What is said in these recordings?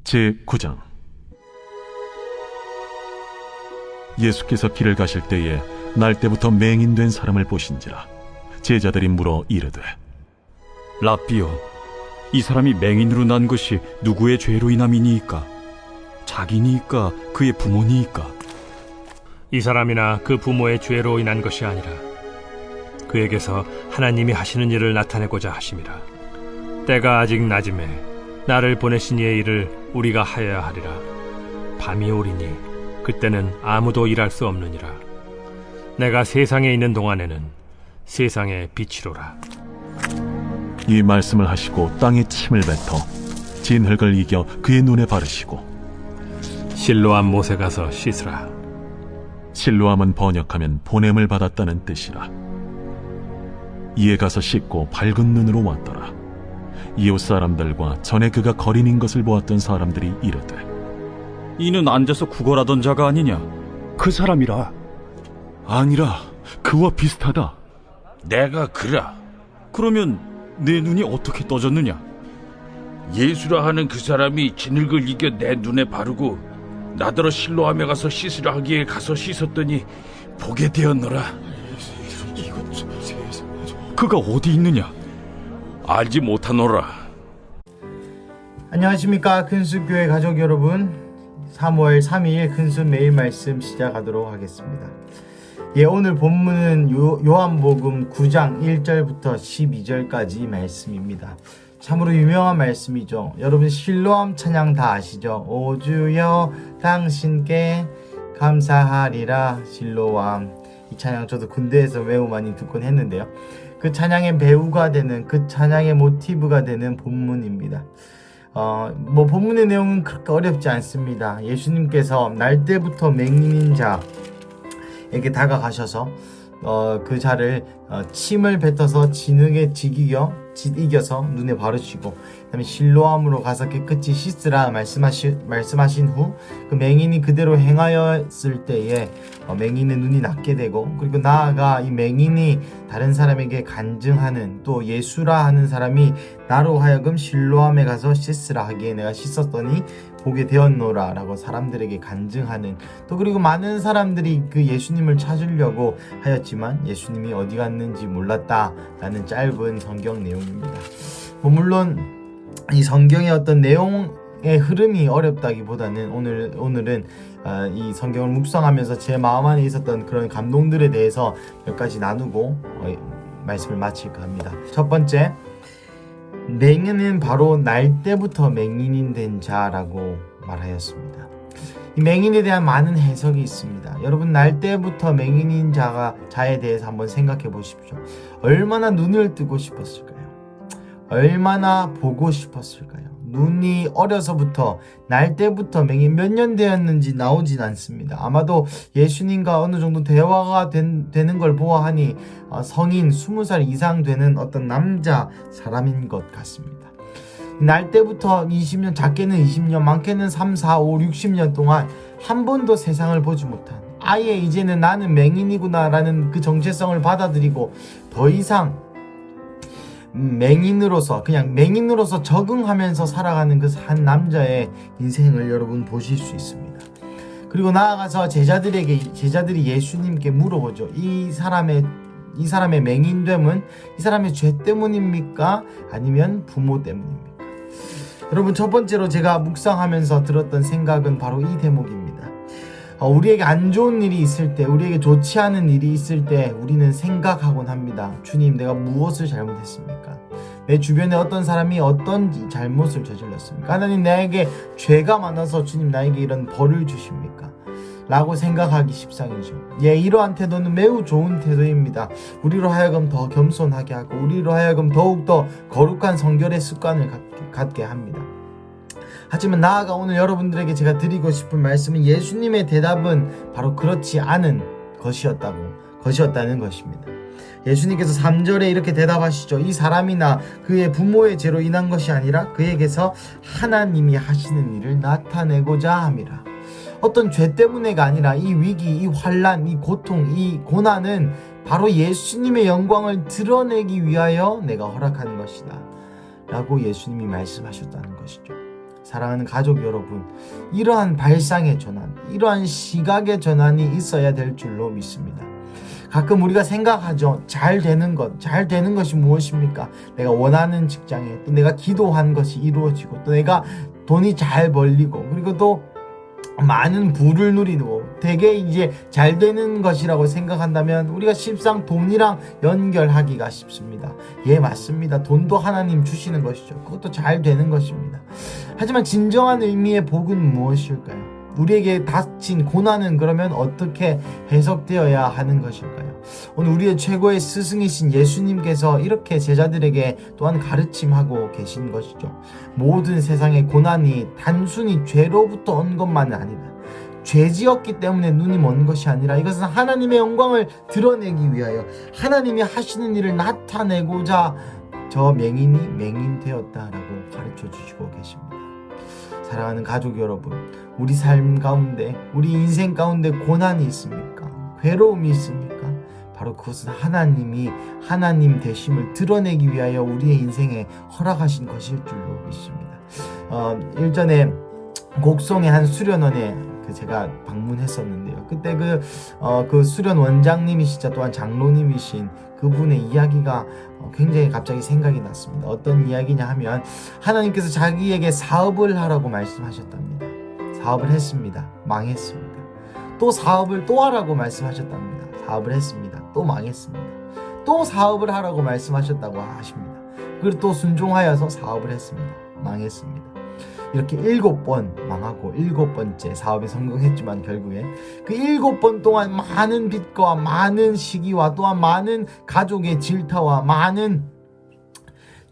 제9장. 예수께서 길을 가실 때에 날 때부터 맹인된 사람을 보신지라. 제자들이 물어 이르되, 랍비여, 이 사람이 맹인으로 난 것이 누구의 죄로 인함이니이까? 자기니이까 그의 부모니이까? 이 사람이나 그 부모의 죄로 인한 것이 아니라 그에게서 하나님이 하시는 일을 나타내고자 하심이라. 때가 아직 낮음에 나를 보내신 이의 일을 우리가 하여야 하리라. 밤이 오리니 그때는 아무도 일할 수 없느니라. 내가 세상에 있는 동안에는 세상의 빛이로라. 이 말씀을 하시고 땅에 침을 뱉어 진흙을 이겨 그의 눈에 바르시고, 실로암 못에 가서 씻으라. 실로암은 번역하면 보냄을 받았다는 뜻이라. 이에 가서 씻고 밝은 눈으로 왔더라. 이웃 사람들과 전에 그가 거린인 것을 보았던 사람들이 이르되, 이는 앉아서 구걸하던 자가 아니냐? 그 사람이라. 아니라 그와 비슷하다. 내가 그라. 그러면 내 눈이 어떻게 떠졌느냐? 예수라 하는 그 사람이 진흙을 이겨 내 눈에 바르고 나더러 실로암에 가서 씻으라 하기에 가서 씻었더니 보게 되었노라. 그가 어디 있느냐? 알지 못하노라. 안녕하십니까, 큰수교회 가족 여러분. 3월 3일 큰수 매일 말씀 시작하도록 하겠습니다. 오늘 본문은 요한복음 9장 1절부터 12절까지 말씀입니다. 참으로 유명한 말씀이죠. 여러분 실로암 찬양 다 아시죠? 오 주여 당신께 감사하리라. 실로암, 이 찬양 저도 군대에서 매우 많이 듣곤 했는데요. 그 찬양의 배우가 되는, 그 찬양의 모티브가 되는 본문입니다. 본문의 내용은 그렇게 어렵지 않습니다. 예수님께서 날 때부터 맹인인 자에게 다가가셔서 그 자를 침을 뱉어서 진흙에 이겨서 눈에 바르시고, 그다음에 실로암으로 가서 깨끗이 씻으라 말씀하신 후 그 맹인이 그대로 행하였을 때에 맹인의 눈이 낫게 되고, 그리고 나아가 이 맹인이 다른 사람에게 간증하는, 또 예수라 하는 사람이 나로 하여금 실로암에 가서 씻으라 하기에 내가 씻었더니 보게 되었노라 라고 사람들에게 간증하는, 또 그리고 많은 사람들이 그 예수님을 찾으려고 하였지만 예수님이 어디 갔는지 몰랐다 라는 짧은 성경 내용입니다. 물론 이 성경의 어떤 내용의 흐름이 어렵다기보다는 오늘은 이 성경을 묵상하면서 제 마음 안에 있었던 그런 감동들에 대해서 몇 가지 나누고 말씀을 마칠까 합니다. 첫 번째, 맹인은 바로 날 때부터 맹인이 된 자라고 말하였습니다. 이 맹인에 대한 많은 해석이 있습니다. 여러분, 날 때부터 맹인인 자에 대해서 한번 생각해 보십시오. 얼마나 눈을 뜨고 싶었을까요? 얼마나 보고 싶었을까요? 눈이 어려서부터 날 때부터 맹인, 몇 년 되었는지 나오진 않습니다. 아마도 예수님과 어느 정도 대화가 되는 걸 보아하니 성인 20살 이상 되는 어떤 남자 사람인 것 같습니다. 날 때부터 20년, 작게는 20년, 많게는 3, 4, 5, 60년 동안 한 번도 세상을 보지 못한, 아예 이제는 나는 맹인이구나 라는 그 정체성을 받아들이고 더 이상 그냥 맹인으로서 적응하면서 살아가는 그 한 남자의 인생을 여러분 보실 수 있습니다. 그리고 나아가서 제자들이 예수님께 물어보죠. 이 사람의 맹인됨은 이 사람의 죄 때문입니까? 아니면 부모 때문입니까? 여러분, 첫 번째로 제가 묵상하면서 들었던 생각은 바로 이 대목입니다. 우리에게 안 좋은 일이 있을 때, 우리에게 좋지 않은 일이 있을 때 우리는 생각하곤 합니다. 주님, 내가 무엇을 잘못했습니까? 내 주변에 어떤 사람이 어떤 잘못을 저질렀습니까? 하나님, 나에게 죄가 많아서 주님 나에게 이런 벌을 주십니까? 라고 생각하기 십상이죠. 이러한 태도는 매우 좋은 태도입니다. 우리로 하여금 더 겸손하게 하고 우리로 하여금 더욱더 거룩한 성결의 습관을 갖게 합니다. 하지만 나아가 오늘 여러분들에게 제가 드리고 싶은 말씀은, 예수님의 대답은 바로 그렇지 않은 것이었다는 것입니다. 예수님께서 3절에 이렇게 대답하시죠. 이 사람이나 그의 부모의 죄로 인한 것이 아니라 그에게서 하나님이 하시는 일을 나타내고자 함이라. 어떤 죄 때문에가 아니라 이 위기, 이 환난, 이 고통, 이 고난은 바로 예수님의 영광을 드러내기 위하여 내가 허락하는 것이다 라고 예수님이 말씀하셨다는 것이죠. 사랑하는 가족 여러분, 이러한 발상의 전환, 이러한 시각의 전환이 있어야 될 줄로 믿습니다. 가끔 우리가 생각하죠. 잘 되는 것이 무엇입니까? 내가 원하는 직장에, 또 내가 기도한 것이 이루어지고, 또 내가 돈이 잘 벌리고, 그리고 또 많은 부를 누리고, 되게 이제 잘 되는 것이라고 생각한다면 우리가 십상 돈이랑 연결하기가 쉽습니다. 예, 맞습니다. 돈도 하나님 주시는 것이죠. 그것도 잘 되는 것입니다. 하지만 진정한 의미의 복은 무엇일까요? 우리에게 닥친 고난은 그러면 어떻게 해석되어야 하는 것일까요? 오늘 우리의 최고의 스승이신 예수님께서 이렇게 제자들에게 또한 가르침하고 계신 것이죠. 모든 세상의 고난이 단순히 죄로부터 온 것만은 아니다. 죄지었기 때문에 눈이 먼 것이 아니라 이것은 하나님의 영광을 드러내기 위하여 하나님이 하시는 일을 나타내고자 저 맹인이 맹인되었다라고 가르쳐 주시고 계십니다. 사랑하는 가족 여러분, 우리 삶 가운데, 우리 인생 가운데 고난이 있습니까? 괴로움이 있습니까? 바로 그것은 하나님 되심을 드러내기 위하여 우리의 인생에 허락하신 것일 줄로 믿습니다. 일전에 곡성의 한 수련원에 제가 방문했었는데요. 그때 그 수련 원장님이시자 또한 장로님이신 그분의 이야기가 굉장히 갑자기 생각이 났습니다. 어떤 이야기냐 하면 하나님께서 자기에게 사업을 하라고 말씀하셨답니다. 사업을 했습니다. 망했습니다. 또 사업을 또 하라고 말씀하셨답니다. 사업을 했습니다. 또 망했습니다. 또 사업을 하라고 말씀하셨다고 하십니다. 그리고 또 순종하여서 사업을 했습니다. 망했습니다. 이렇게 7번 망하고 7번째 사업에 성공했지만 결국에 그 7번 동안 많은 빚과 많은 시기와 또한 많은 가족의 질타와 많은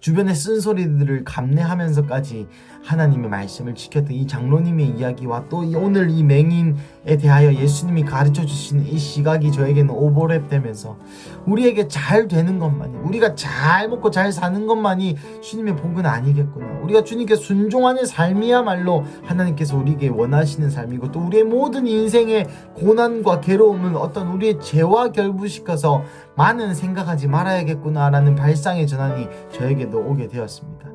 주변의 쓴소리들을 감내하면서까지 하나님의 말씀을 지켰던 이 장로님의 이야기와 또 오늘 이 맹인에 대하여 예수님이 가르쳐 주시는 이 시각이 저에게는 오버랩 되면서 우리에게 잘 되는 것만이, 우리가 잘 먹고 잘 사는 것만이 주님의 복은 아니겠구나. 우리가 주님께 순종하는 삶이야말로 하나님께서 우리에게 원하시는 삶이고, 또 우리의 모든 인생의 고난과 괴로움은 어떤 우리의 죄와 결부시켜서 많은 생각하지 말아야겠구나라는 발상의 전환이 저에게도 오게 되었습니다.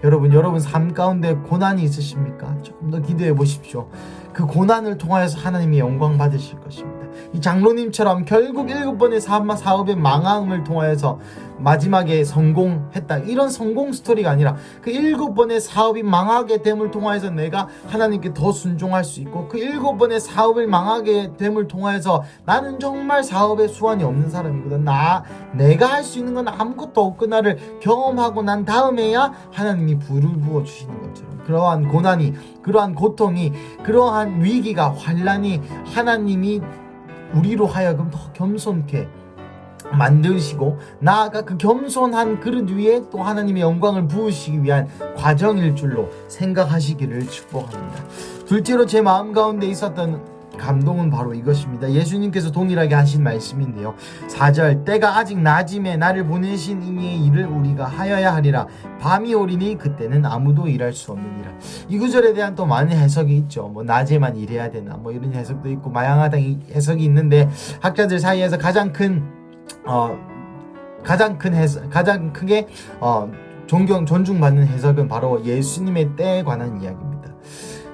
여러분 삶 가운데 고난이 있으십니까? 조금 더 기도해 보십시오. 그 고난을 통하여서 하나님이 영광 받으실 것입니다. 이 장로님처럼 결국 7번의 사업의 망함을 통하여서 마지막에 성공했다, 이런 성공 스토리가 아니라 그 7번의 사업이 망하게 됨을 통하여서 내가 하나님께 더 순종할 수 있고, 그 7번의 사업을 망하게 됨을 통하여서 나는 정말 사업에 수완이 없는 사람이거든, 내가 할 수 있는 건 아무것도 없구나를 경험하고 난 다음에야 하나님이 불을 부어주시는 것처럼, 그러한 고난이, 그러한 고통이, 그러한 위기가, 환난이 하나님이 우리로 하여금 더 겸손케 만드시고, 나아가 그 겸손한 그릇 위에 또 하나님의 영광을 부으시기 위한 과정일 줄로 생각하시기를 축복합니다. 둘째로 제 마음 가운데 있었던 감동은 바로 이것입니다. 예수님께서 동일하게 하신 말씀인데요. 4절, 때가 아직 낮임에 나를 보내신 이의 일을 우리가 하여야 하리라. 밤이 오리니 그때는 아무도 일할 수 없느니라. 이 구절에 대한 또 많은 해석이 있죠. 낮에만 일해야 되나, 이런 해석도 있고 마양하다는 해석이 있는데, 학자들 사이에서 가장 크게 존중받는 해석은 바로 예수님의 때에 관한 이야기입니다.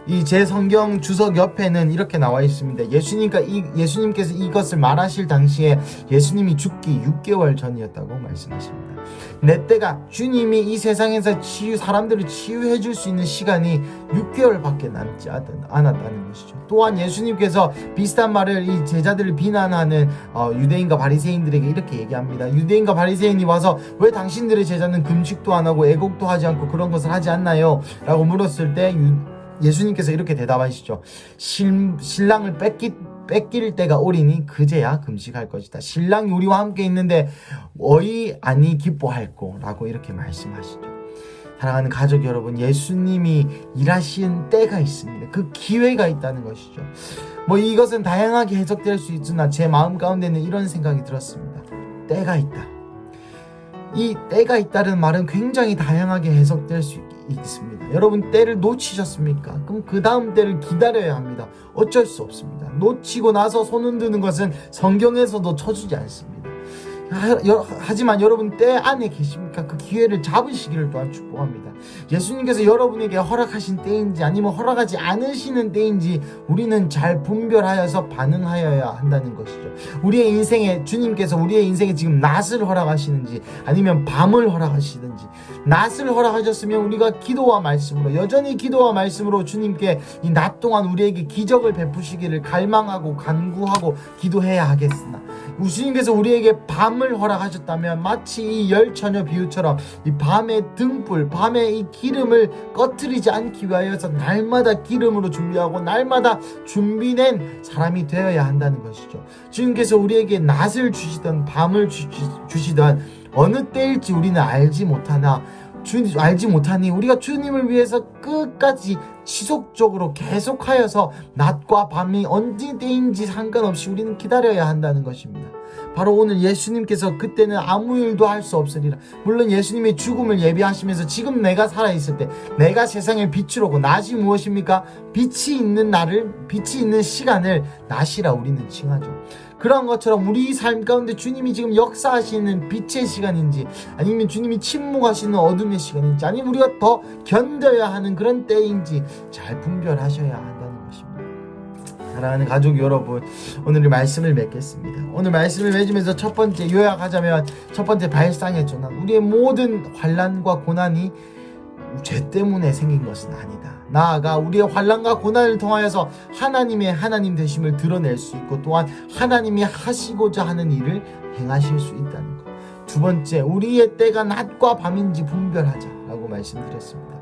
이 제 성경 주석 옆에는 이렇게 나와 있습니다. 예수님께서 이것을 말하실 당시에 예수님이 죽기 6개월 전이었다고 말씀하십니다. 내 때가, 주님이 이 세상에서 사람들을 치유해 줄 수 있는 시간이 6개월밖에 남지 않았다는 것이죠. 또한 예수님께서 비슷한 말을 이 제자들을 비난하는 유대인과 바리새인들에게 이렇게 얘기합니다. 유대인과 바리새인이 와서 왜 당신들의 제자는 금식도 안 하고 애곡도 하지 않고 그런 것을 하지 않나요? 라고 물었을 때 예수님께서 이렇게 대답하시죠. 신랑을 뺏길 때가 오리니 그제야 금식할 것이다. 신랑이 우리와 함께 있는데 어이 아니 기뻐할꼬 라고 이렇게 말씀하시죠. 사랑하는 가족 여러분, 예수님이 일하신 때가 있습니다. 그 기회가 있다는 것이죠. 이것은 다양하게 해석될 수 있으나 제 마음 가운데는 이런 생각이 들었습니다. 때가 있다. 이 때가 있다는 말은 굉장히 다양하게 해석될 수 있습니다. 여러분, 때를 놓치셨습니까? 그럼 그 다음 때를 기다려야 합니다. 어쩔 수 없습니다. 놓치고 나서 손 흔드는 것은 성경에서도 쳐주지 않습니다. 하지만 여러분 때 안에 계십니까? 그 기회를 잡으시기를 또한 축복합니다. 예수님께서 여러분에게 허락하신 때인지 아니면 허락하지 않으시는 때인지 우리는 잘 분별하여서 반응하여야 한다는 것이죠. 우리의 인생에 주님께서 우리의 인생에 지금 낮을 허락하시는지 아니면 밤을 허락하시든지, 낮을 허락하셨으면 우리가 기도와 말씀으로, 여전히 기도와 말씀으로 주님께 이 낮 동안 우리에게 기적을 베푸시기를 갈망하고 간구하고 기도해야 하겠으나, 주님께서 우리에게 밤을 허락하셨다면 마치 이 열처녀 비유처럼 이 밤의 등불, 밤의 이 기름을 꺼트리지 않기 위하여서 날마다 기름으로 준비하고 날마다 준비된 사람이 되어야 한다는 것이죠. 주님께서 우리에게 낮을 주시던 밤을 주시던 어느 때일지 우리는 알지 못하니 우리가 주님을 위해서 끝까지 지속적으로 계속하여서 낮과 밤이 언제 때인지 상관없이 우리는 기다려야 한다는 것입니다. 바로 오늘 예수님께서 그때는 아무 일도 할 수 없으리라. 물론 예수님의 죽음을 예비하시면서 지금 내가 살아있을 때 내가 세상의 빛으로고, 낮이 무엇입니까? 빛이 있는 시간을 낮이라 우리는 칭하죠. 그런 것처럼 우리 삶 가운데 주님이 지금 역사하시는 빛의 시간인지 아니면 주님이 침묵하시는 어둠의 시간인지 아니면 우리가 더 견뎌야 하는 그런 때인지 잘 분별하셔야 한다는 것입니다. 사랑하는 가족 여러분, 오늘 말씀을 맺겠습니다. 오늘 말씀을 맺으면서 첫 번째 요약하자면, 첫 번째 발상의 전환, 우리의 모든 환난과 고난이 죄 때문에 생긴 것은 아니다. 나아가 우리의 환난과 고난을 통하여서 하나님의 하나님 되심을 드러낼 수 있고, 또한 하나님이 하시고자 하는 일을 행하실 수 있다는 것. 두 번째, 우리의 때가 낮과 밤인지 분별하자라고 말씀드렸습니다.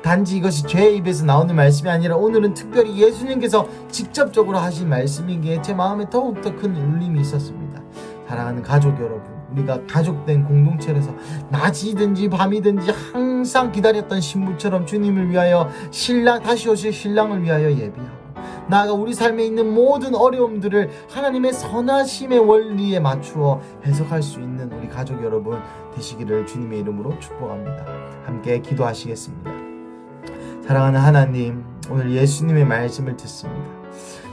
단지 이것이 죄의 입에서 나오는 말씀이 아니라 오늘은 특별히 예수님께서 직접적으로 하신 말씀이기에 제 마음에 더욱더 큰 울림이 있었습니다. 사랑하는 가족 여러분, 우리가 가족된 공동체에서 낮이든지 밤이든지 항상 기다렸던 신부처럼 주님을 위하여 다시 오실 신랑을 위하여 예비하고, 나아가 우리 삶에 있는 모든 어려움들을 하나님의 선하심의 원리에 맞추어 해석할 수 있는 우리 가족 여러분 되시기를 주님의 이름으로 축복합니다. 함께 기도하시겠습니다. 사랑하는 하나님, 오늘 예수님의 말씀을 듣습니다.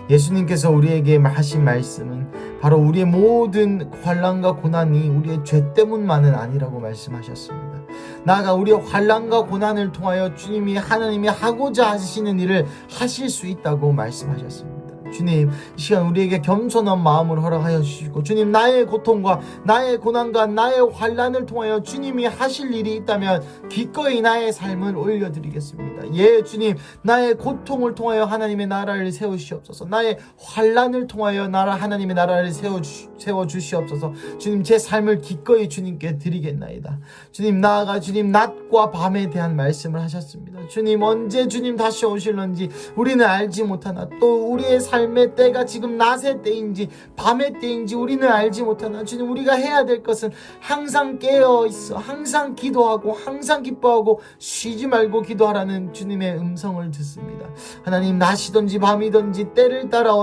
예수님께서 우리에게 하신 말씀은 바로 우리의 모든 환난과 고난이 우리의 죄 때문만은 아니라고 말씀하셨습니다. 나아가 우리의 환난과 고난을 통하여 하나님이 하고자 하시는 일을 하실 수 있다고 말씀하셨습니다. 주님, 이 시간 우리에게 겸손한 마음을 허락하여 주시고, 주님, 나의 고통과 나의 고난과 나의 환난을 통하여 주님이 하실 일이 있다면 기꺼이 나의 삶을 올려드리겠습니다. 예, 주님, 나의 고통을 통하여 하나님의 나라를 세우시옵소서. 나의 환난을 통하여 하나님의 나라를 세워주시옵소서. 주님, 제 삶을 기꺼이 주님께 드리겠나이다. 주님, 나아가 주님 낮과 밤에 대한 말씀을 하셨습니다. 주님, 언제 주님 다시 오실런지 우리는 알지 못하나, 또 우리의 삶의 때가 지금 낮의 때인지 밤의 때인지 우리는 알지 못하나, 주님, 우리가 해야 될 것은 항상 깨어있어 항상 기도하고 항상 기뻐하고 쉬지 말고 기도하라는 주님의 음성을 듣습니다. 하나님, 낮이든지 밤이든지 때를 따라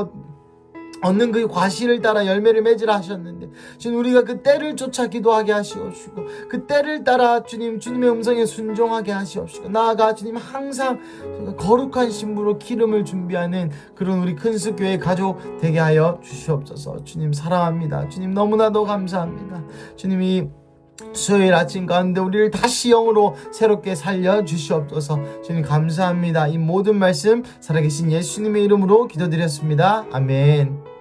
얻는 그 과실을 따라 열매를 맺으라 하셨는데, 주님, 우리가 그 때를 쫓아 기도하게 하시옵시고, 그 때를 따라 주님의 음성에 순종하게 하시옵시고, 나아가 주님 항상 거룩한 신부로 기름을 준비하는 그런 우리 큰수교회 가족 되게 하여 주시옵소서. 주님, 사랑합니다. 주님, 너무나도 감사합니다. 주님이 수요일 아침 가운데 우리를 다시 영으로 새롭게 살려주시옵소서. 주님, 감사합니다. 이 모든 말씀 살아계신 예수님의 이름으로 기도드렸습니다. 아멘.